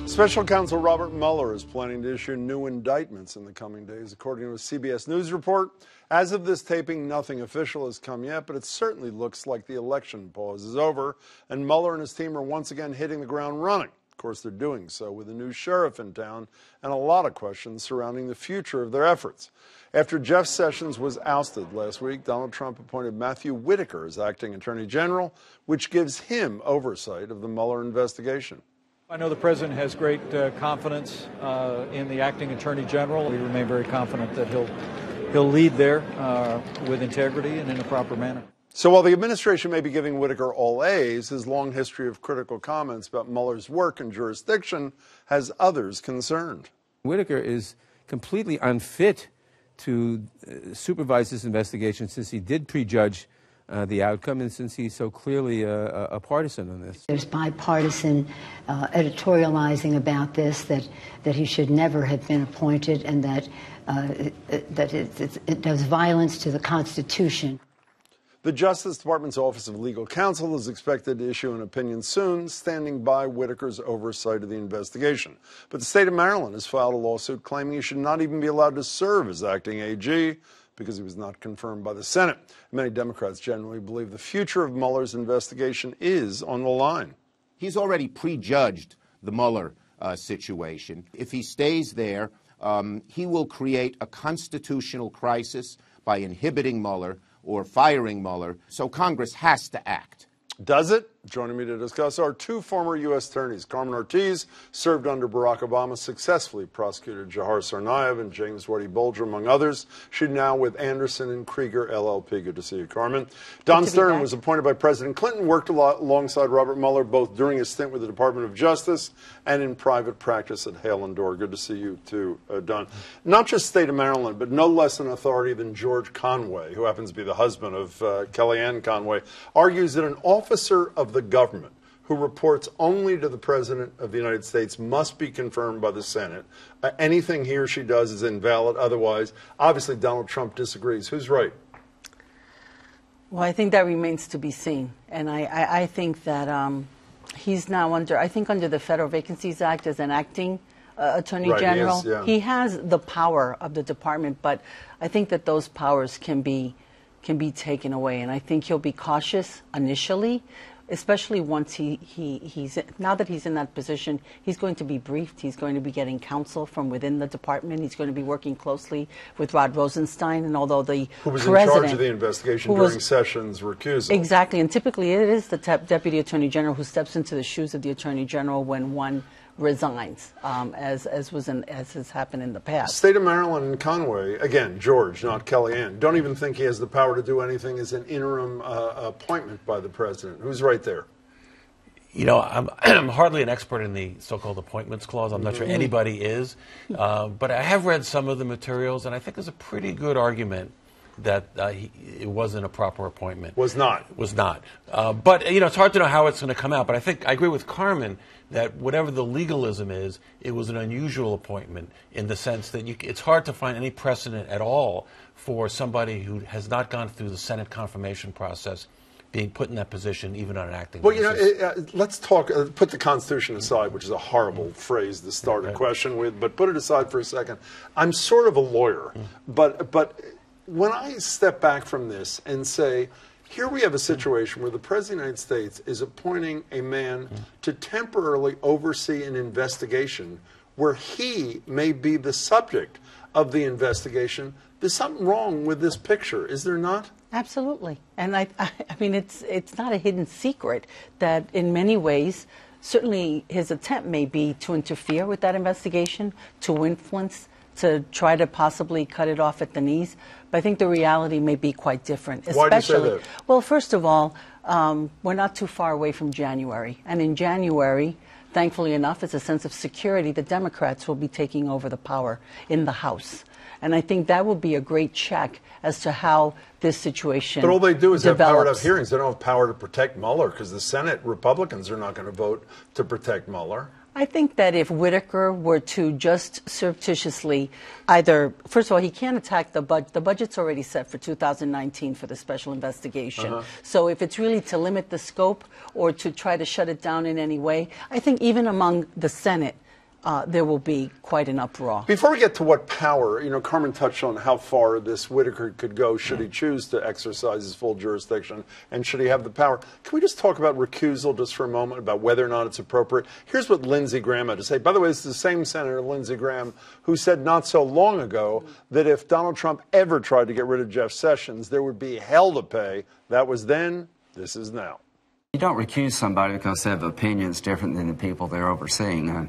Special Counsel Robert Mueller is planning to issue new indictments in the coming days, according to a CBS News report. As of this taping, nothing official has come yet, but it certainly looks like the election pause is over, and Mueller and his team are once again hitting the ground running. Of course, they're doing so with a new sheriff in town and a lot of questions surrounding the future of their efforts. After Jeff Sessions was ousted last week, Donald Trump appointed Matthew Whitaker as acting attorney general, which gives him oversight of the Mueller investigation. I know the president has great confidence in the acting attorney general. We remain very confident that he'll lead there with integrity and in a proper manner. So while the administration may be giving Whitaker all A's, his long history of critical comments about Mueller's work and jurisdiction has others concerned. Whitaker is completely unfit to supervise this investigation since he did prejudge the outcome, and since he's so clearly a partisan on this. There's bipartisan editorializing about this, that he should never have been appointed, and that it does violence to the Constitution. The Justice Department's Office of Legal Counsel is expected to issue an opinion soon, standing by Whitaker's oversight of the investigation. But the state of Maryland has filed a lawsuit claiming he should not even be allowed to serve as acting AG because he was not confirmed by the Senate. Many Democrats generally believe the future of Mueller's investigation is on the line. He's already prejudged the Mueller situation. If he stays there, he will create a constitutional crisis by inhibiting Mueller or firing Mueller, so Congress has to act. Does it? Joining me to discuss are two former U.S. attorneys. Carmen Ortiz served under Barack Obama, successfully prosecuted Dzokhar, Tsarnaev, and James Whitey, Bulger, among others. She's now with Anderson Kreiger LLP. Good to see you, Carmen. Don Stern was appointed by President Clinton, worked alongside Robert Mueller, both during his stint with the Department of Justice and in private practice at Hale and Dorr. Good to see you, too, Don. Not just state of Maryland, but no less an authority than George Conway, who happens to be the husband of Kellyanne Conway, argues that an officer of the government who reports only to the President of the United States must be confirmed by the Senate. Anything he or she does is invalid otherwise. Obviously, Donald Trump disagrees. Who's right? Well, I think that remains to be seen. And I think that he's now under the Federal Vacancies Act as an acting Attorney General. He has the power of the department, but I think that those powers can be taken away. And I think he'll be cautious initially, especially once he's now that he's in that position. He's going to be briefed. He's going to be getting counsel from within the department. He's going to be working closely with Rod Rosenstein. And although the who was in charge of the investigation during Sessions' recusal. Exactly. And typically it is the Deputy Attorney General who steps into the shoes of the Attorney General when one resigns, as has happened in the past. State of Maryland and Conway, again, George, not Kellyanne, don't even think he has the power to do anything as an interim appointment by the president. Who's right there? You know, I'm hardly an expert in the so-called appointments clause. I'm not sure anybody is. But I have read some of the materials, and I think there's a pretty good argument that it wasn't a proper appointment. Was not. Was not. But, you know, it's hard to know how it's going to come out. But I think I agree with Carmen that whatever the legalism is, it was an unusual appointment in the sense that it's hard to find any precedent at all for somebody who has not gone through the Senate confirmation process being put in that position, even on an acting basis. Well, you know, let's talk, put the Constitution aside, which is a horrible phrase to start a question with, but put it aside for a second. I'm sort of a lawyer, but when I step back from this and say, here we have a situation where the President of the United States is appointing a man to temporarily oversee an investigation where he may be the subject of the investigation. There's something wrong with this picture, is there not? Absolutely. And I mean, it's not a hidden secret that in many ways, certainly his attempt may be to interfere with that investigation, to influence, to try to possibly cut it off at the knees. But I think the reality may be quite different. Why do you say that? Well, first of all, we're not too far away from January. And in January, thankfully enough, as a sense of security, the Democrats will be taking over the power in the House. And I think that will be a great check as to how this situation But all they do is develops. have power to have hearings. They don't have power to protect Mueller because the Senate Republicans are not going to vote to protect Mueller. I think that if Whitaker were to just surreptitiously either, first of all, he can't attack the budget. The budget's already set for 2019 for the special investigation. So if it's really to limit the scope or to try to shut it down in any way, I think even among the Senate, there will be quite an uproar. Before we get to what power, Carmen touched on how far this Whitaker could go should he choose to exercise his full jurisdiction and should he have the power. Can we just talk about recusal just for a moment, about whether or not it's appropriate? Here's what Lindsey Graham had to say. By the way, this is the same Senator, Lindsey Graham, who said not so long ago that if Donald Trump ever tried to get rid of Jeff Sessions, there would be hell to pay. That was then, this is now. You don't recuse somebody because they have opinions different than the people they're overseeing.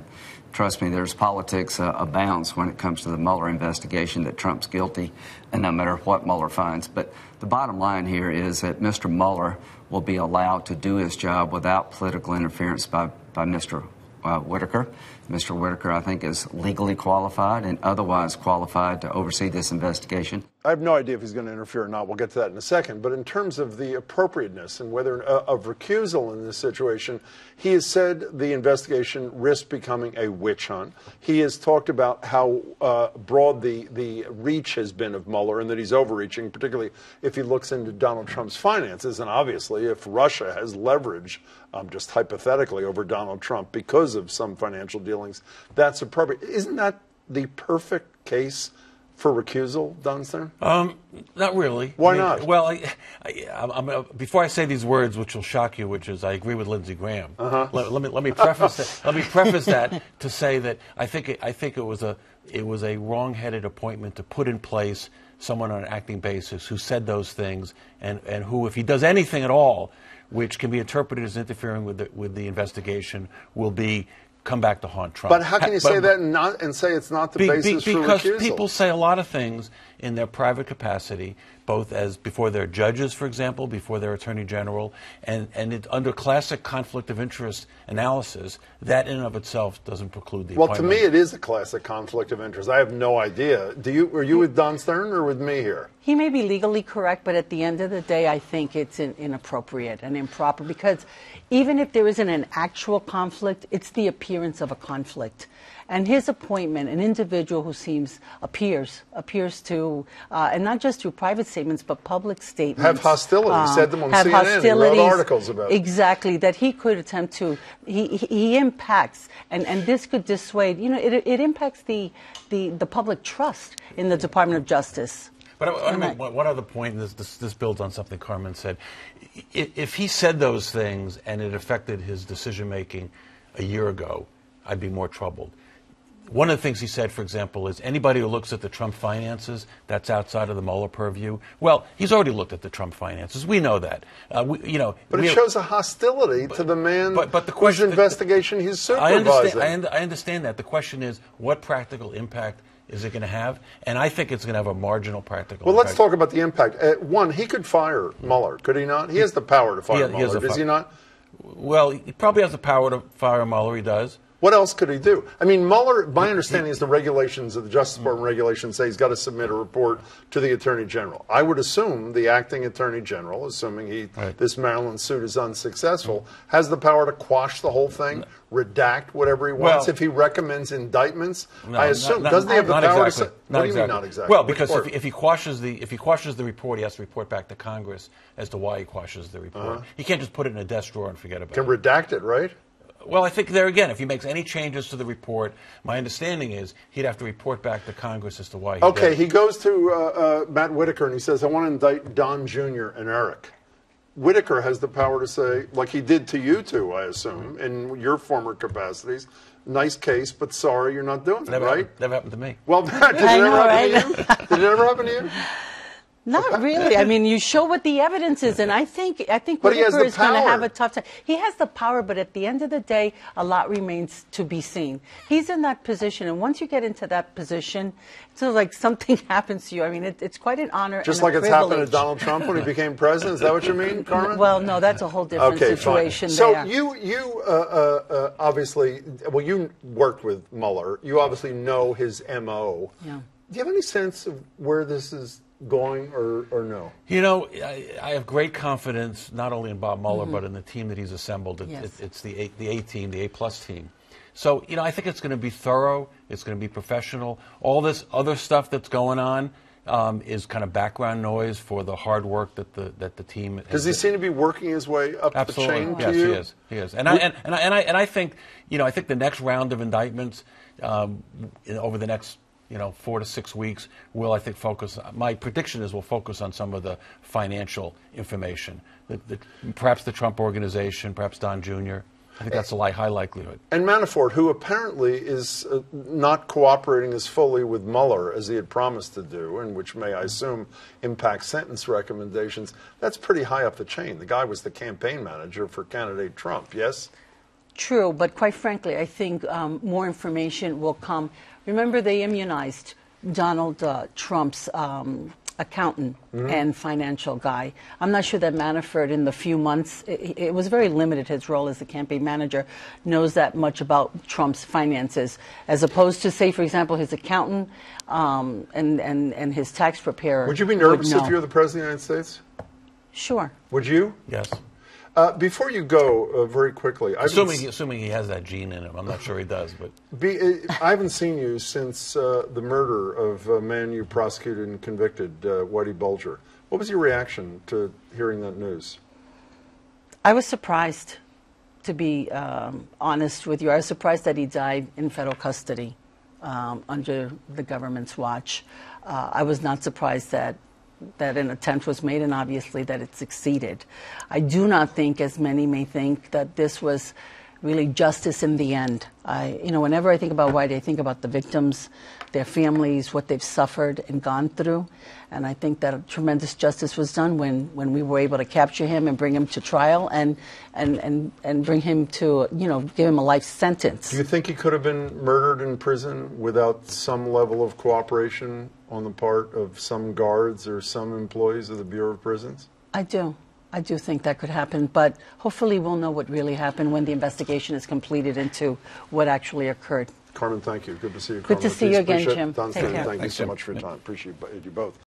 Trust me, there's politics abounds when it comes to the Mueller investigation, that Trump's guilty, and no matter what Mueller finds. But the bottom line here is that Mr. Mueller will be allowed to do his job without political interference by Mr. Whitaker. Mr. Whitaker, I think, is legally qualified and otherwise qualified to oversee this investigation. I have no idea if he's going to interfere or not. We'll get to that in a second. But in terms of the appropriateness and whether of recusal in this situation, he has said the investigation risks becoming a witch hunt. He has talked about how broad the reach has been of Mueller and that he's overreaching, particularly if he looks into Donald Trump's finances. And obviously, if Russia has leverage, just hypothetically, over Donald Trump because of some financial dealings, that's appropriate. Isn't that the perfect case for recusal, Don Stern? Not really. Why not? Well, before I say these words, which will shock you, which is I agree with Lindsey Graham. Let me preface that. Let me preface that to say that I think it was a wrong-headed appointment to put in place someone on an acting basis who said those things and who, if he does anything at all, which can be interpreted as interfering with the investigation, will come back to haunt Trump. But how can you say that and say it's not the basis for recusal? Because people say a lot of things in their private capacity, both as before they're judges, for example, before they're attorney general, and under classic conflict of interest analysis, that in and of itself doesn't preclude the appointment. Well, to me, it is a classic conflict of interest. I have no idea. Are you with Don Stern or with me here? He may be legally correct, but at the end of the day, I think it's inappropriate and improper, because even if there isn't an actual conflict, it's the appearance of a conflict. And his appointment, an individual who appears to, and not just through private statements, but public statements. Have hostility. Said them on CNN. He wrote articles about it. Exactly. That he could attempt to, he impacts, and this could dissuade, it impacts the public trust in the Department of Justice. But one other point, and this builds on something Carmen said. If he said those things and it affected his decision-making a year ago, I'd be more troubled. One of the things he said, for example, is anybody who looks at the Trump finances, that's outside of the Mueller purview. Well, he's already looked at the Trump finances. We know that. But it shows a hostility to the man whose investigation he's supervising. I understand that. The question is, what practical impact is it going to have? And I think it's going to have a marginal practical impact. Well, let's talk about the impact. One, he could fire Mueller, could he not? He has the power to fire Mueller, does he not? Well, he probably has the power to fire Mueller, he does. What else could he do? I mean, Mueller, my understanding is the regulations of the Justice Department regulations say he's got to submit a report to the Attorney General. I would assume the acting Attorney General, assuming this Maryland suit is unsuccessful, has the power to quash the whole thing, redact whatever he wants. If he recommends indictments, I assume, doesn't he have the power to say? What do you mean not exactly? Well, because if he quashes the report, he has to report back to Congress as to why he quashes the report. He can't just put it in a desk drawer and forget about it. Can redact it, right? Well, I think there again, if he makes any changes to the report, my understanding is he'd have to report back to Congress as to why he did it. He goes to Matt Whitaker and he says, I want to indict Don Jr. and Eric. Whitaker has the power to say, like he did to you two, I assume, in your former capacities, nice case, but sorry, you're not doing it, right? Never happened to me. Well, did it ever happen to you? Did it ever happen to you? Not really. I mean, you show what the evidence is, and I think Whitaker is going to have a tough time. He has the power, but at the end of the day, a lot remains to be seen. He's in that position, and once you get into that position, it's sort of like something happens to you. I mean, it's quite an honor. Just and like it's happened to Donald Trump when he became president. Is that what you mean, Carmen? Well, no, that's a whole different situation. Fine. So you obviously, well, you worked with Mueller. You obviously know his MO. Yeah. Do you have any sense of where this is going or no? You know, I have great confidence not only in Bob Mueller but in the team that he's assembled. It's the A team, the A+ team. So, you know, I think it's going to be thorough. It's going to be professional. All this other stuff that's going on is kind of background noise for the hard work that the team. Does he seem to be working his way up the chain to you? Yes, he is. And I think, I think the next round of indictments over the next 4 to 6 weeks will, I think, focus. My prediction is we'll focus on some of the financial information, perhaps the Trump Organization, perhaps Don Jr. I think that's a high likelihood. And Manafort, who apparently is not cooperating as fully with Mueller as he had promised to do, and which may, I assume, impact sentence recommendations, that's pretty high up the chain. The guy was the campaign manager for candidate Trump, yes? True, but quite frankly, I think more information will come. Remember, they immunized Donald Trump's accountant and financial guy. I'm not sure that Manafort, in the few months, it was very limited, his role as the campaign manager, knows that much about Trump's finances, as opposed to, say, for example, his accountant and his tax preparer. Would you be nervous if you're the President of the United States? Sure. Would you? Yes. Before you go, very quickly, assuming he has that gene in him, I'm not sure he does. But I haven't seen you since the murder of a man you prosecuted and convicted, Whitey Bulger. What was your reaction to hearing that news? I was surprised, to be honest with you. I was surprised that he died in federal custody under the government's watch. I was not surprised that an attempt was made, and obviously that it succeeded. I do not think, as many may think, that this was really justice in the end. Whenever I think about Whitey, I think about the victims, their families, what they've suffered and gone through. And I think that tremendous justice was done when we were able to capture him and bring him to trial and bring him to, give him a life sentence. Do you think he could have been murdered in prison without some level of cooperation on the part of some guards or some employees of the Bureau of Prisons? I do. I do think that could happen, but hopefully we'll know what really happened when the investigation is completed into what actually occurred. Carmen, thank you. Good to see you, Good Carmen. to see you again, Jim. Thank you so much for your time. Appreciate you both.